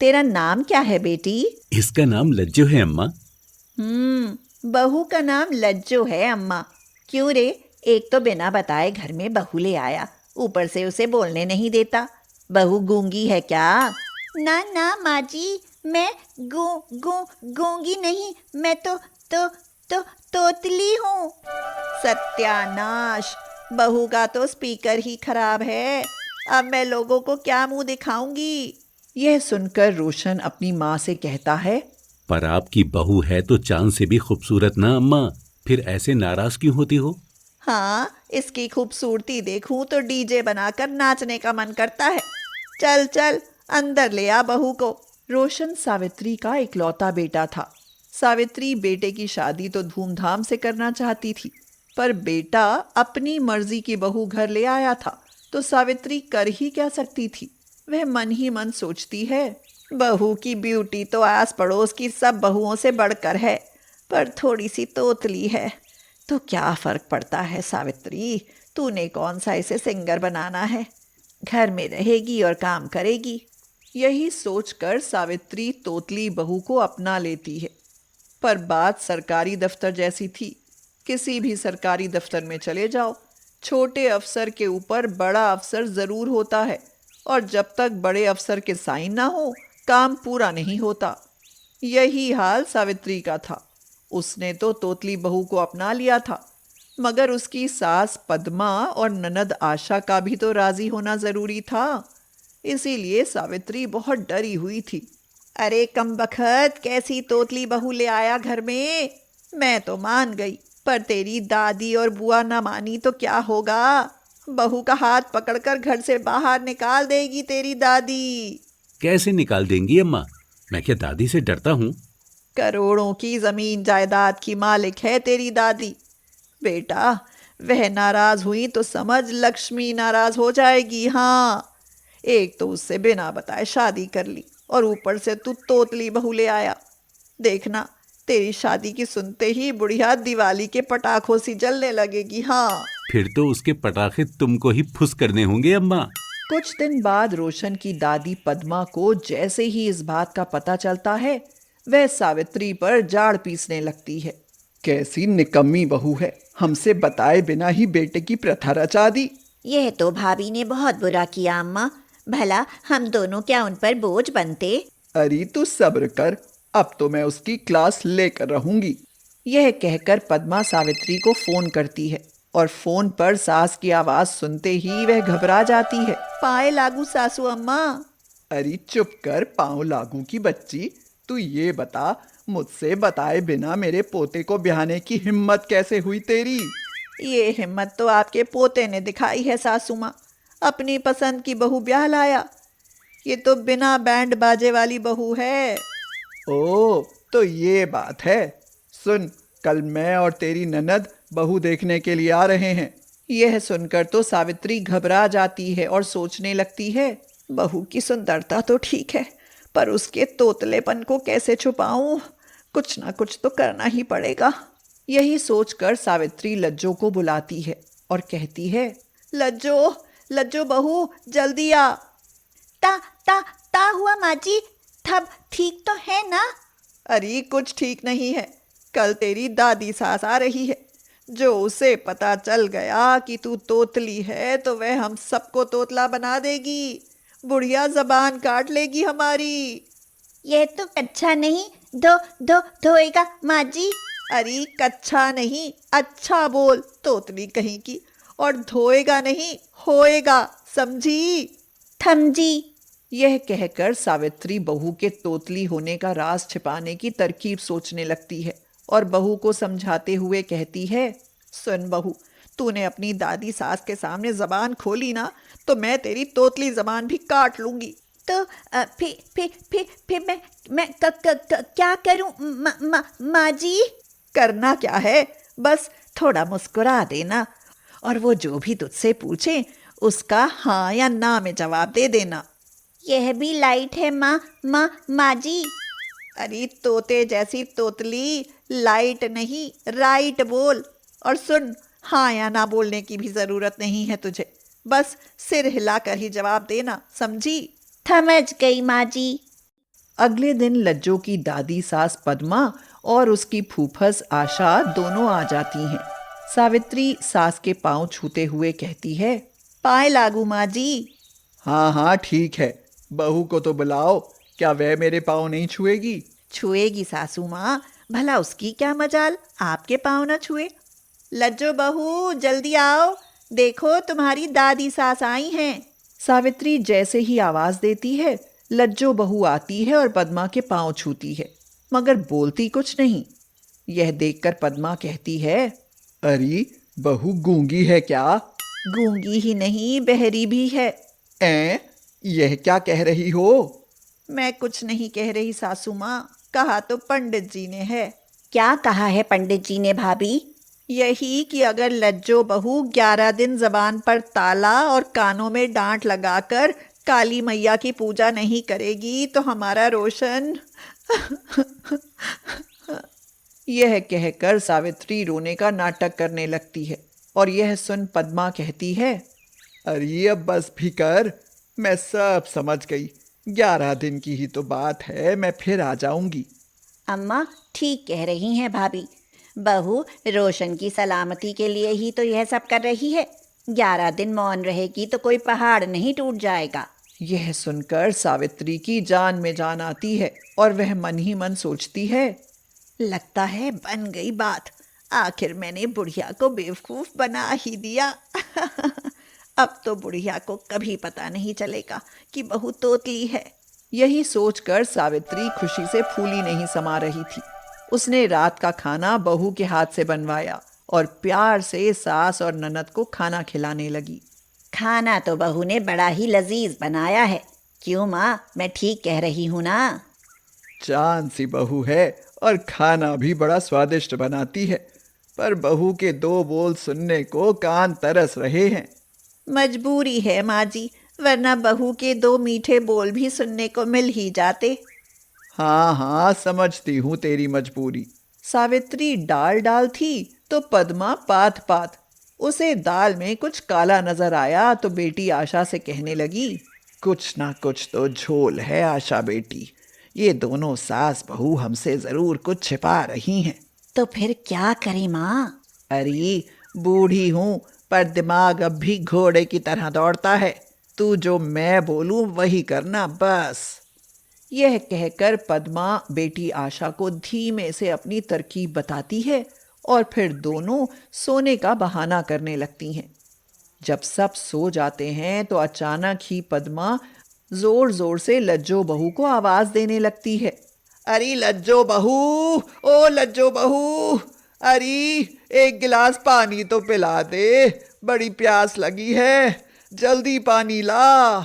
तेरा नाम क्या है बेटी? इसका नाम लज्जो है अम्मा। बहू का नाम लज्जो है अम्मा। क्यों रे, एक तो बिना बताए घर में बहू ले आया, ऊपर से उसे बोलने नहीं देता। बहू गूंगी है क्या? ना ना माँ जी, मैं गू गू गूंगी नहीं, मैं तो तोतली हूँ। सत्यानाश, बहू का तो स्पीकर ही खराब है। अब मैं लोगों को क्या मुंह दिखाऊंगी? यह सुनकर रोशन अपनी माँ से कहता है, पर आपकी बहू है तो चांद से भी खूबसूरत ना अम्मा, फिर ऐसे नाराज क्यों होती हो? हाँ, इसकी खूबसूरती देखूं तो डीजे बनाकर नाचने का मन करता है। चल चल, अंदर ले आ बहू को। रोशन सावित्री का इकलौता बेटा था। सावित्री बेटे की शादी तो धूमधाम से करना चाहती थी, पर बेटा अपनी मर्जी की बहू घर ले आया था, तो सावित्री कर ही क्या सकती थी। वह मन ही मन सोचती है, बहू की ब्यूटी तो आस पड़ोस की सब बहुओं से बढ़कर है, पर थोड़ी सी तोतली है तो क्या फर्क पड़ता है सावित्री, तूने कौन सा इसे सिंगर बनाना है, घर में रहेगी और काम करेगी। यही सोचकर सावित्री तोतली बहू को अपना लेती है। पर बात सरकारी दफ्तर जैसी थी। किसी भी सरकारी दफ्तर में चले जाओ, छोटे अफसर के ऊपर बड़ा अफसर जरूर होता है, और जब तक बड़े अफसर के साइन ना हो काम पूरा नहीं होता। यही हाल सावित्री का था। उसने तो तोतली बहू को अपना लिया था, मगर उसकी सास पद्मा और ननद आशा का भी तो राजी होना जरूरी था। इसीलिए सावित्री बहुत डरी हुई थी। अरे कमबख्त, कैसी तोतली बहू ले आया घर में। मैं तो मान गई, पर तेरी दादी और बुआ ना मानी तो क्या होगा? बहू का हाथ पकड़कर घर से बाहर निकाल देगी तेरी दादी। कैसे निकाल देंगी अम्मा? मैं क्या दादी से डरता हूँ? करोड़ों की जमीन जायदाद की मालिक है तेरी दादी। बेटा, वह नाराज हुई तो समझ लक्ष्मी नाराज हो जाएगी। हाँ, एक तो उससे बिना बताए शादी कर ली, और ऊपर से तू तोतली बहू ले आया। देखना, तेरी शादी की सुनते ही बुढ़िया दिवाली के पटाखों सी जलने लगेगी। हाँ। फिर तो उसके पटाखे तुमको ही फुस करने होंगे अम्मा। कुछ दिन बाद रोशन की दादी पद्मा को जैसे ही इस बात का पता चलता है, वह सावित्री पर जाड़ पीसने लगती है। कैसी निकम्मी बहू है, हमसे बताए बिना ही बेटे की प्रथा रचा दी। यह तो भाभी ने बहुत बुरा किया अम्मा, भला हम दोनों क्या उन पर बोझ बनते। अरे तू सब्र कर, अब तो मैं उसकी क्लास लेकर रहूंगी। यह कहकर पद्मा सावित्री को फोन करती है, और फोन पर सास की आवाज सुनते ही वह घबरा जाती है। पाए लागू सासू अम्मा। अरे चुप कर, पाँव लागू की बच्ची। तू ये बता, मुझसे बताए बिना मेरे पोते को ब्याहने की हिम्मत कैसे हुई तेरी? ये हिम्मत तो आपके पोते ने दिखाई है सासू माँ। अपनी पसंद की बहू ब्याह लाया। ये तो बिना बैंड बाजे वाली बहू है। ओ, तो ये बात है। सुन, कल मैं और तेरी ननद बहू देखने के लिए आ रहे हैं। यह सुनकर तो सावित्री घबरा जाती है और सोचने लगती है, बहू की सुंदरता तो ठीक है, पर उसके तोतलेपन को कैसे छुपाऊं? कुछ ना कुछ तो करना ही पड़ेगा। यही सोचकर सावित्री लज्जो को बुलाती है और कहती है, लज्जो, लज्जो बहू, जल्दी आ। ता ता ता हुआ माँ जी, तब ठीक तो है ना? अरे कुछ ठीक नहीं है। कल तेरी दादी सास आ रही है। जो उसे पता चल गया कि तू तोतली है तो वह हम सबको तोतला बना देगी। बुढ़िया जबान काट लेगी हमारी। यह तो अच्छा नहीं, धोएगा माँ जी। अरे कच्छा नहीं, अच्छा बोल, तोतली कहीं की। और धोएगा नहीं, होएगा, समझी? थमजी। यह कहकर सावित्री बहू के तोतली होने का राज छिपाने की तरकीब सोचने लगती है, और बहू को समझाते हुए कहती है, सुन बहू, तूने अपनी दादी सास के सामने जबान खोली ना, तो मैं तेरी तोतली जबान भी काट लूंगी। तो फिर मैं क्या करूं माँ जी? करना क्या है, बस थोड़ा मुस्कुरा देना, और वो जो भी तुझसे पूछे उसका हाँ या ना में जवाब दे देना। यह भी लाइट है माँ जी। अरे तोते जैसी तोतली, लाइट नहीं राइट बोल। और सुन, हाँ या ना बोलने की भी जरूरत नहीं है तुझे, बस सिर हिलाकर ही जवाब देना, समझी? समझ गई माँ जी। अगले दिन लज्जो की दादी सास पद्मा और उसकी फूफस आशा दोनों आ जाती हैं। सावित्री सास के पांव छूते हुए कहती है, पाए लागू माँ जी। हाँ हाँ ठीक है, बहू को तो बुलाओ, क्या वह मेरे पाँव नहीं छुएगी? छुएगी सासू माँ, भला उसकी क्या मजाल आपके पाँव न छुए। लज्जो बहू जल्दी आओ, देखो तुम्हारी दादी सास आई हैं। सावित्री जैसे ही आवाज देती है, लज्जो बहू आती है और पद्मा के पाँव छूती है, मगर बोलती कुछ नहीं। यह देखकर पद्मा कहती है, अरे बहू गूंगी है क्या? गूंगी ही नहीं बहरी भी है। यह क्या कह रही हो? मैं कुछ नहीं कह रही सासू माँ, कहा तो पंडित जी ने है। क्या कहा है पंडित जी ने भाभी? यही कि अगर लज्जो बहू 11 दिन जबान पर ताला और कानों में डांट लगाकर काली मैया की पूजा नहीं करेगी तो हमारा रोशन यह कहकर सावित्री रोने का नाटक करने लगती है और यह सुन पद्मा कहती है, अरे अब बस भी कर, मैं सब समझ गई। 11 दिन की ही तो बात है, मैं फिर आ जाऊंगी। अम्मा ठीक कह रही हैं भाभी, बहू रोशन की सलामती के लिए ही तो यह सब कर रही है। 11 दिन मौन रहेगी तो कोई पहाड़ नहीं टूट जाएगा। यह सुनकर सावित्री की जान में जान आती है और वह मन ही मन सोचती है, लगता है बन गई बात, आखिर मैंने बुढ़िया को बेवकूफ बना ही दिया। अब तो बुढ़िया को कभी पता नहीं चलेगा कि बहू तोतली है। यही सोचकर सावित्री खुशी से फूली नहीं समा रही थी। उसने रात का खाना बहू के हाथ से बनवाया और प्यार से सास और ननद को खाना खिलाने लगी। खाना तो बहू ने बड़ा ही लजीज बनाया है, क्यों माँ, मैं ठीक कह रही हूँ ना? चांद सी बहू है और खाना भी बड़ा स्वादिष्ट बनाती है, पर बहू के 2 बोल सुनने को कान तरस रहे हैं। मजबूरी है माँ जी, वरना बहू के 2 मीठे बोल भी सुनने को मिल ही जाते। हाँ हाँ समझती हूँ तेरी मजबूरी। सावित्री डाल डाल थी तो पद्मा पात पात। उसे दाल में कुछ काला नजर आया तो बेटी आशा से कहने लगी, कुछ ना कुछ तो झोल है आशा बेटी, ये दोनों सास बहू हमसे जरूर कुछ छिपा रही हैं। तो फिर क्या करें माँ? अरे बूढ़ी हूँ पर दिमाग अब भी घोड़े की तरह दौड़ता है, तू जो मैं बोलूँ वही करना बस। यह कहकर पद्मा बेटी आशा को धीमे से अपनी तरकीब बताती है और फिर दोनों सोने का बहाना करने लगती हैं। जब सब सो जाते हैं तो अचानक ही पद्मा जोर जोर से लज्जो बहू को आवाज देने लगती है, अरे लज्जो बहू, ओ लज्जो बहू, अरे एक गिलास पानी तो पिला दे, बड़ी प्यास लगी है, जल्दी पानी ला।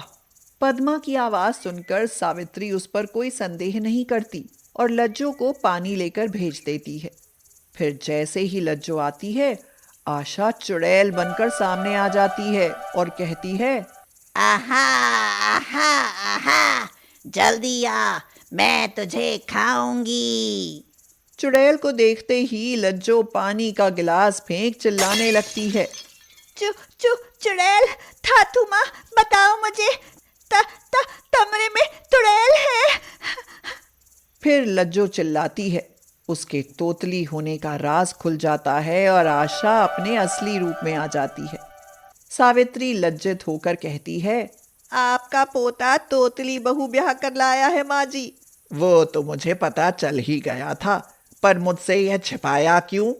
पद्मा की आवाज सुनकर सावित्री उस पर कोई संदेह नहीं करती और लज्जो को पानी लेकर भेज देती है। फिर जैसे ही लज्जो आती है, आशा चुड़ैल बनकर सामने आ जाती है और कहती है, आहा आहा आहा, जल्दी आ, मैं तुझे खाऊंगी। चुड़ैल को देखते ही लज्जो पानी का गिलास फेंक चिल्लाने लगती है, चु चु चुड़ैल, थाथू माँ बताओ मुझे, कमरे में चुड़ैल है। फिर लज्जो चिल्लाती है, उसके तोतली होने का राज खुल जाता है और आशा अपने असली रूप में आ जाती है। सावित्री लज्जित होकर कहती है, आपका पोता तोतली बहू ब्याह कर लाया है माँ जी। वो तो मुझे पता चल ही गया था, पर मुझसे यह छिपाया क्यों?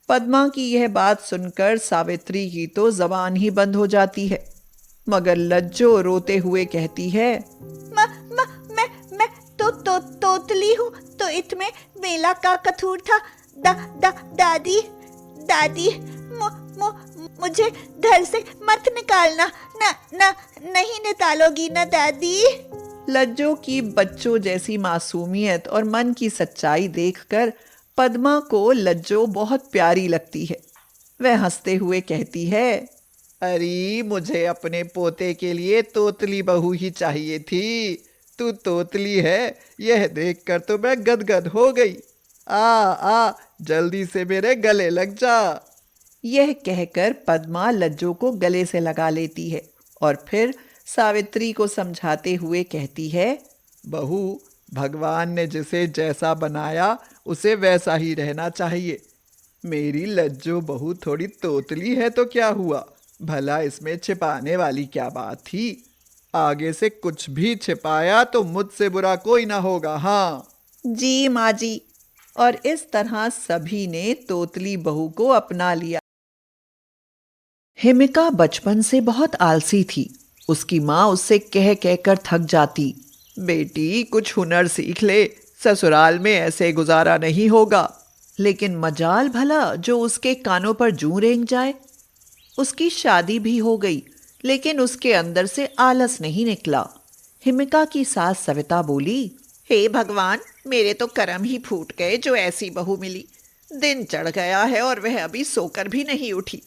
पद्मा की यह बात सुनकर सावित्री की तो जबान ही बंद हो जाती है, मगर लज्जो रोते हुए कहती है, मैं तोतली हूँ तो इसमें मेला का कसूर था। दादी मुझे घर से मत निकालना, नहीं निकालोगी ना दादी। लज्जो की बच्चों जैसी मासूमियत और मन की सच्चाई देखकर पद्मा को लज्जो बहुत प्यारी लगती है। वह हंसते हुए कहती है, अरे मुझे अपने पोते के लिए तोतली बहू ही चाहिए थी, तू तोतली है यह देखकर तो मैं गदगद हो गई। आ जल्दी से मेरे गले लग जा। यह कहकर पद्मा लज्जो को गले से लगा लेती है और फिर सावित्री को समझाते हुए कहती है, बहू भगवान ने जिसे जैसा बनाया उसे वैसा ही रहना चाहिए। मेरी लज्जो बहू थोड़ी तोतली है तो क्या हुआ, भला इसमें छिपाने वाली क्या बात थी। आगे से कुछ भी छिपाया तो मुझसे बुरा कोई ना होगा। हाँ जी माँ जी। और इस तरह सभी ने तोतली बहू को अपना लिया। हिमिका बचपन से बहुत आलसी थी। उसकी माँ उससे कह कह कर थक जाती। बेटी कुछ हुनर सीख ले, ससुराल में ऐसे गुजारा नहीं होगा। लेकिन मजाल भला जो उसके कानों पर जूं रेंग जाए। उसकी शादी भी हो गई, लेकिन उसके अंदर से आलस नहीं निकला। हिमिका की सास सविता बोली, हे भगवान, मेरे तो कर्म ही फूट गए जो ऐसी बहू मिली। दिन चढ़ गया है और वह अभी सोकर भी नहीं उठी।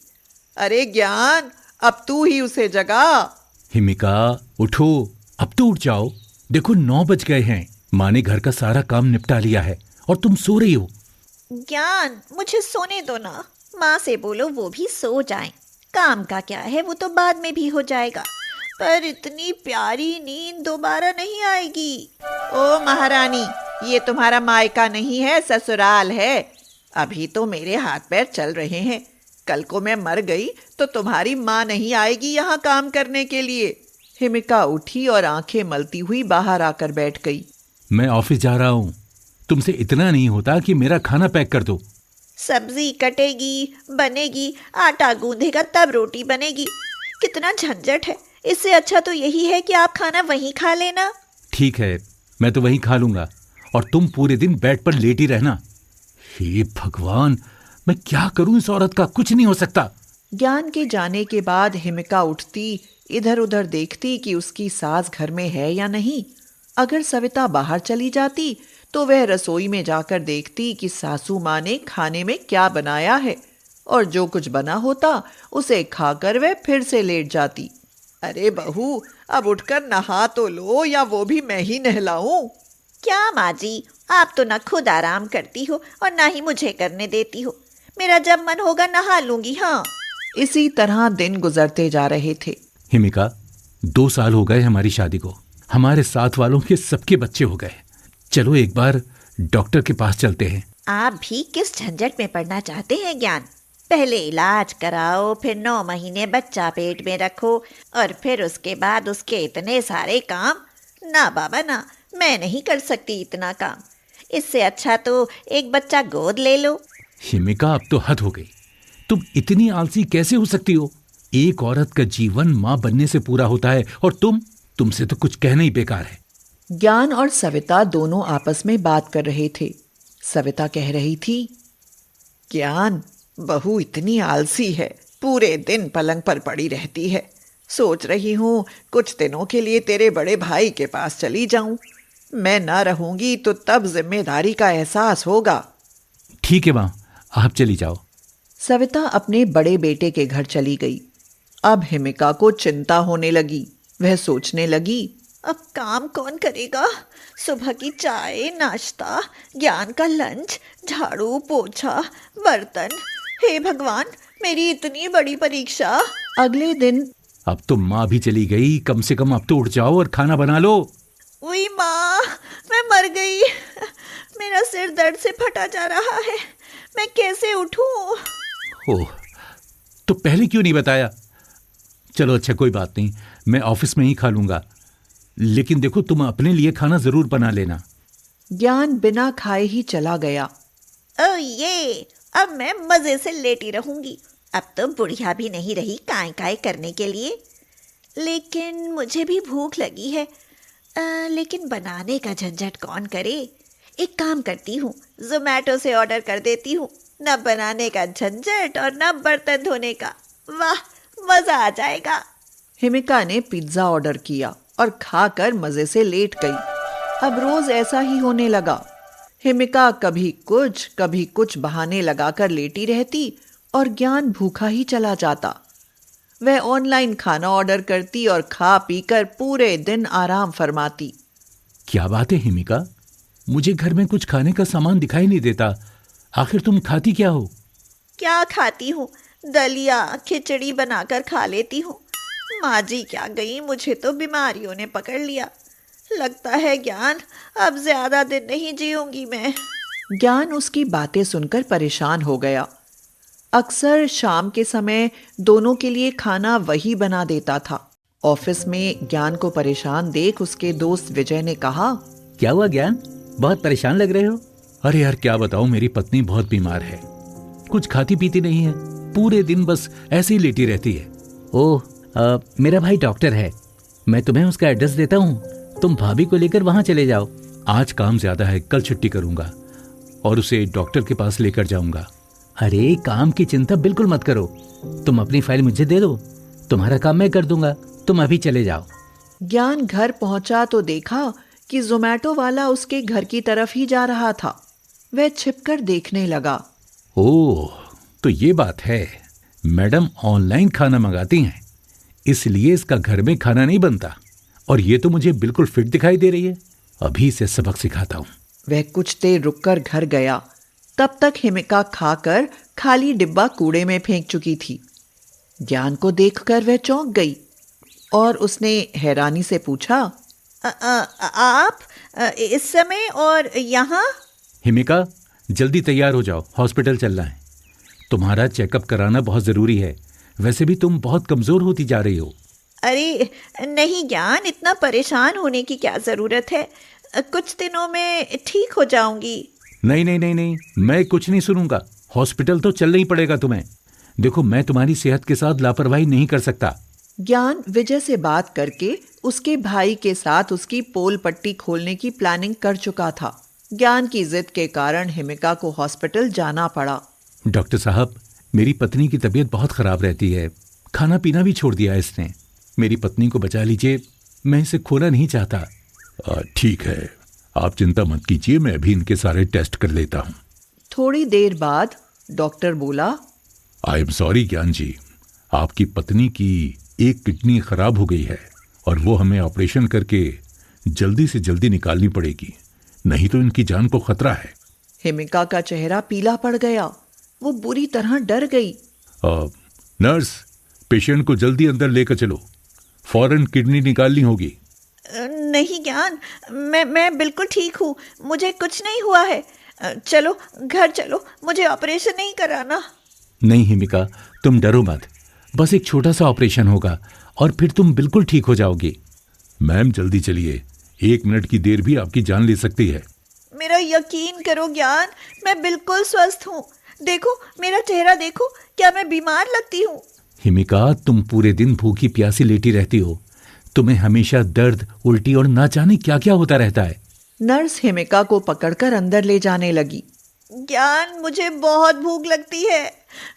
अरे ज्ञान, अब तू ही उसे जगा। हिमिका उठो, अब तो उठ जाओ। देखो 9 बज गए हैं। माँ ने घर का सारा काम निपटा लिया है और तुम सो रही हो। ज्ञान, मुझे सोने दो ना। माँ से बोलो वो भी सो जाएं। काम का क्या है, वो तो बाद में भी हो जाएगा। पर इतनी प्यारी नींद दोबारा नहीं आएगी। ओ महारानी, ये तुम्हारा मायका नहीं है, ससुराल है। अभी तो मेरे हाथ पैर चल रहे हैं। कल को मैं मर गई तो तुम्हारी माँ नहीं आएगी यहाँ काम करने के लिए। हिमिका उठी और आंखें मलती हुई बाहर आकर बैठ गई। मैं ऑफिस जा रहा हूँ। तुमसे इतना नहीं होता कि मेरा खाना पैक कर दो। सब्जी कटेगी, बनेगी, आटा गूंधेगा तब रोटी बनेगी। कितना झंझट है। इससे अच्छा तो यही है कि आप खाना वहीं खा लेना। ठीक है, मैं तो वहीं खा लूंगा और तुम पूरे दिन बेड पर लेटी रहना। हे भगवान, मैं क्या करूं, इस औरत का कुछ नहीं हो सकता। ज्ञान के जाने के बाद हिमिका उठती, इधर उधर देखती कि उसकी सास घर में है या नहीं। अगर सविता बाहर चली जाती तो वह रसोई में जाकर देखती कि सासू माँ ने खाने में क्या बनाया है, और जो कुछ बना होता उसे खाकर वह फिर से लेट जाती। अरे बहू, अब उठकर नहा तो लो, या वो भी मैं ही नहलाऊं? क्या माँ जी, आप तो ना खुद आराम करती हो और ना ही मुझे करने देती हो। मेरा जब मन होगा नहा लूंगी। हाँ। इसी तरह दिन गुजरते जा रहे थे। हिमिका, 2 साल हो गए हमारी शादी को। हमारे साथ वालों के सबके बच्चे हो गए। चलो एक बार डॉक्टर के पास चलते हैं। आप भी किस झंझट में पड़ना चाहते हैं ज्ञान? पहले इलाज कराओ, फिर 9 महीने बच्चा पेट में रखो और फिर उसके बाद उसके इतने सारे काम। ना बाबा ना, मैं नहीं कर सकती इतना काम। इससे अच्छा तो एक बच्चा गोद ले लो। हिमिका, अब तो हद हो गई। तुम इतनी आलसी कैसे हो सकती हो? एक औरत का जीवन माँ बनने से पूरा होता है और तुमसे तो कुछ कहना ही बेकार है। ज्ञान और सविता दोनों आपस में बात कर रहे थे। सविता कह रही थी, ज्ञान, बहू इतनी आलसी है, पूरे दिन पलंग पर पड़ी रहती है। सोच रही हूँ कुछ दिनों के लिए तेरे बड़े भाई के पास चली जाऊं। मैं ना रहूंगी तो तब जिम्मेदारी का एहसास होगा। ठीक है माँ, आप चली जाओ। सविता अपने बड़े बेटे के घर चली गई। अब हिमिका को चिंता होने लगी। वह सोचने लगी, अब काम कौन करेगा? सुबह की चाय, नाश्ता, ज्ञान का लंच, झाड़ू पोछा, बर्तन। हे भगवान, मेरी इतनी बड़ी परीक्षा। अगले दिन अब तो माँ भी चली गई, कम से कम अब तो उठ जाओ और खाना बना लो। उई माँ, मैं मर गई। मेरा सिर दर्द से फटा जा रहा है। मैं कैसे उठूं? ओह, तो पहले क्यों नहीं बताया? चलो अच्छा, कोई बात नहीं, मैं ऑफिस में ही खा लूंगा। लेकिन देखो, तुम अपने लिए खाना जरूर बना लेना। ज्ञान बिना खाए ही चला गया। ओ ये, अब मैं मजे से लेटी रहूंगी। अब तो बुढ़िया भी नहीं रही काय काय करने के लिए। लेकिन मुझे भी भूख लगी है। लेकिन बनाने का झंझट कौन करे? एक काम करती हूँ, ज़ोमैटो से ऑर्डर कर देती हूँ। न बनाने का झंझट और न बर्तन धोने का। वाह, मजा आ जाएगा। हिमिका ने पिज्जा ऑर्डर किया और खाकर मजे से लेट गई। अब रोज ऐसा ही होने लगा। हिमिका कभी कुछ बहाने लगाकर लेटी रहती और ज्ञान भूखा ही चला जाता। वह ऑनलाइन खाना ऑर्डर करती और खा पीकर पूरे दिन आराम फरमाती। क्या बात है हिमिका, मुझे घर में कुछ खाने का सामान दिखाई नहीं देता। आखिर तुम खाती क्या हो? क्या खाती हूँ? दलिया खिचड़ी बनाकर खा लेती हूँ। माँ जी क्या गई, मुझे तो बीमारियों ने पकड़ लिया। लगता है ज्ञान अब ज्यादा दिन नहीं जीऊंगी मैं। ज्ञान उसकी बातें सुनकर परेशान हो गया। अक्सर शाम के समय दोनों के लिए खाना वही बना देता था। ऑफिस में ज्ञान को परेशान देख उसके दोस्त विजय ने कहा, क्या हुआ ज्ञान, बहुत परेशान लग रहे हो? अरे यार क्या बताऊं, मेरी पत्नी बहुत बीमार है, कुछ खाती पीती नहीं है, पूरे दिन बस ऐसे ही लेटी रहती है। ओह, मेरा भाई डॉक्टर है, मैं तुम्हें उसका एड्रेस देता हूँ, तुम भाभी को लेकर वहां चले जाओ। आज काम ज्यादा है, कल छुट्टी करूंगा और उसे डॉक्टर के पास लेकर जाऊंगा। अरे काम की चिंता बिल्कुल मत करो, तुम अपनी फाइल मुझे दे दो, तुम्हारा काम मैं कर दूंगा, तुम अभी चले जाओ। ज्ञान घर पहुंचा तो देखा कि जोमैटो वाला उसके घर की तरफ ही जा रहा था। वह छिपकर देखने लगा। ओह, तो ये बात है, मैडम ऑनलाइन खाना मंगाती हैं, इसलिए इसका घर में खाना नहीं बनता। और ये तो मुझे बिल्कुल फिट दिखाई दे रही है, अभी से सबक सिखाता हूँ। वह कुछ देर रुककर घर गया। तब तक हिमिका खाकर खाली डिब्बा कूड़े में फेंक चुकी थी। ज्ञान को देखकर वह चौंक गई और उसने हैरानी से पूछा, आप इस समय और यहाँ? हिमिका, जल्दी तैयार हो जाओ, हॉस्पिटल चलना है, तुम्हारा चेकअप कराना बहुत जरूरी है। वैसे भी तुम बहुत कमजोर होती जा रही हो। अरे नहीं ज्ञान, इतना परेशान होने की क्या जरूरत है, कुछ दिनों में ठीक हो जाऊंगी। नहीं नहीं नहीं नहीं, मैं कुछ नहीं सुनूंगा, हॉस्पिटल तो चलना ही पड़ेगा तुम्हें। देखो, मैं तुम्हारी सेहत के साथ लापरवाही नहीं कर सकता। ज्ञान विजय से बात करके उसके भाई के साथ उसकी पोल पट्टी खोलने की प्लानिंग कर चुका था। ज्ञान की जिद के कारण हिमिका को हॉस्पिटल जाना पड़ा। डॉक्टर साहब, मेरी पत्नी की तबीयत बहुत खराब रहती है, खाना पीना भी छोड़ दिया इसने, मेरी पत्नी को बचा लीजिए, मैं इसे खोना नहीं चाहता। ठीक है, आप चिंता मत कीजिए, मैं अभी इनके सारे टेस्ट कर लेता हूँ। थोड़ी देर बाद डॉक्टर बोला, आई एम सॉरी ज्ञान जी, आपकी पत्नी की एक किडनी खराब हो गई है और वो हमें ऑपरेशन करके जल्दी से जल्दी निकालनी पड़ेगी, नहीं तो इनकी जान को खतरा है। हिमिका का चेहरा पीला पड़ गया। वो बुरी तरह डर गई। नर्स, पेशेंट को जल्दी अंदर लेकर चलो, फौरन किडनी निकालनी होगी। नहीं ज्ञान, मैं बिल्कुल ठीक हूँ, मुझे कुछ नहीं हुआ है, चलो घर चलो, मुझे ऑपरेशन नहीं कराना। नहीं हिमिका, तुम डरो मत, बस एक छोटा सा ऑपरेशन होगा और फिर तुम बिल्कुल ठीक हो जाओगी। मैम जल्दी चलिए, 1 मिनट की देर भी आपकी जान ले सकती है। मेरा यकीन करो ज्ञान, मैं बिल्कुल स्वस्थ हूँ, देखो मेरा चेहरा देखो, क्या मैं बीमार लगती हूँ? हिमिका, तुम पूरे दिन भूखी प्यासी लेटी रहती हो, तुम्हें हमेशा दर्द, उल्टी और ना जाने क्या क्या होता रहता है। नर्स हिमिका को पकड़कर अंदर ले जाने लगी। ज्ञान, मुझे बहुत भूख लगती है,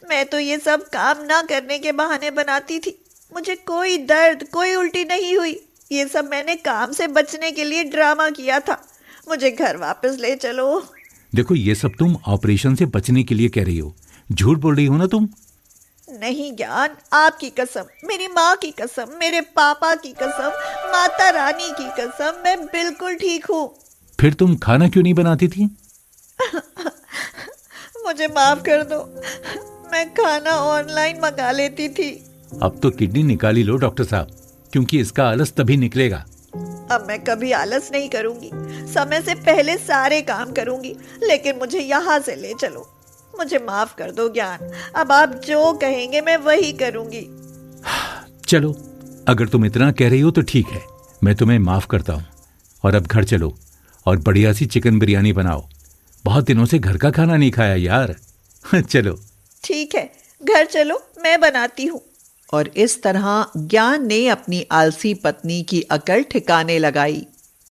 मैं तो ये सब काम ना करने के बहाने बनाती थी, मुझे कोई दर्द, कोई उल्टी नहीं हुई, ये सब मैंने काम से बचने के लिए ड्रामा किया था, मुझे घर वापस ले चलो। देखो, ये सब तुम ऑपरेशन से बचने के लिए कह रही हो, झूठ बोल रही हो ना तुम। नहीं ज्ञान, आपकी कसम, मेरी माँ की कसम, मेरे पापा की कसम, माता रानी की कसम, मैं बिल्कुल ठीक हूँ। फिर तुम खाना क्यों नहीं बनाती थी? मुझे माफ कर दो, मैं खाना ऑनलाइन मंगा लेती थी। अब तो किडनी निकाली लो डॉक्टर साहब, क्योंकि इसका आलस तभी निकलेगा। अब मैं कभी आलस नहीं करूंगी, समय से पहले सारे काम करूंगी, लेकिन मुझे यहाँ से ले चलो, मुझे माफ कर दो ज्ञान, अब आप जो कहेंगे मैं वही करूंगी। चलो, अगर तुम इतना कह रही हो तो ठीक है, मैं तुम्हें माफ करता हूँ। और अब घर चलो और बढ़िया सी चिकन बिरयानी बनाओ, बहुत दिनों से घर का खाना नहीं खाया यार। चलो। ठीक है, घर चलो, मैं बनाती हूँ। और इस तरह ज्ञान ने अपनी आलसी पत्नी की अकल ठिकाने लगाई।